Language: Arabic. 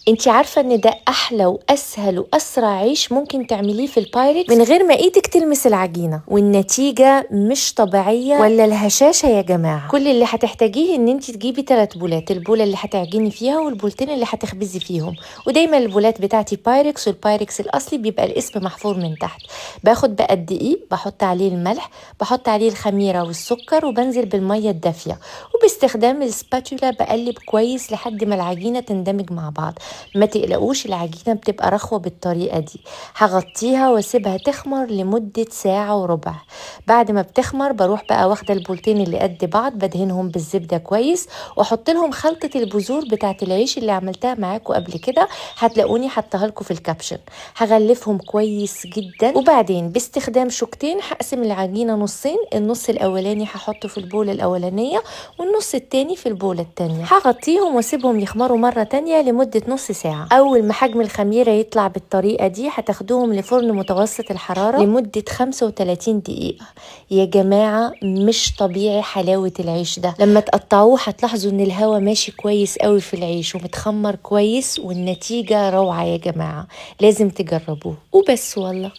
انت عارفة ان ده احلى واسهل واسرع عيش ممكن تعمليه في البايركس من غير ما ايدك تلمس العجينة، والنتيجة مش طبيعية ولا الهشاشة يا جماعة. كل اللي هتحتاجيه ان انت تجيبي 3 بولات، البولة اللي هتعجني فيها والبولتين اللي هتخبزي فيهم. ودايما البولات بتاعتي بايركس، والبايركس الاصلي بيبقى الاسم محفور من تحت. باخد بقى الدقيق، بحط عليه الملح، بحط عليه الخميرة والسكر، وبنزل بالمية الدافية، وباستخدام السباتولا بقلب كويس لحد ما العجينة تندمج مع بعض. ما تقلقوش، العجينة بتبقى رخوة بالطريقة دي. هغطيها واسيبها تخمر لمدة 1:15 ساعة. بعد ما بتخمر بروح بقى واخدة البولتين اللي قد بعض، بدهنهم بالزبدة كويس، واحط لهم خلطة البذور بتاعت العيش اللي عملتها معاكم قبل كده، هتلاقوني حطها لكم في الكابشن. هغلفهم كويس جدا، وبعدين باستخدام شوكتين هقسم العجينة نصين، النص الاولاني هحطه في البولة الاولانية، والنص التاني في البولة التانية. هغطيهم واسيبهم يخمروا مرة تانية لمدة نص ساعة. اول ما حجم الخميرة يطلع بالطريقة دي هتاخدوهم لفرن متوسط الحرارة لمدة 35 دقيقة. يا جماعة مش طبيعي حلاوة العيش ده، لما تقطعوه هتلاحظوا ان الهواء ماشي كويس قوي في العيش ومتخمر كويس، والنتيجة روعة يا جماعة. لازم تجربوه وبس والله.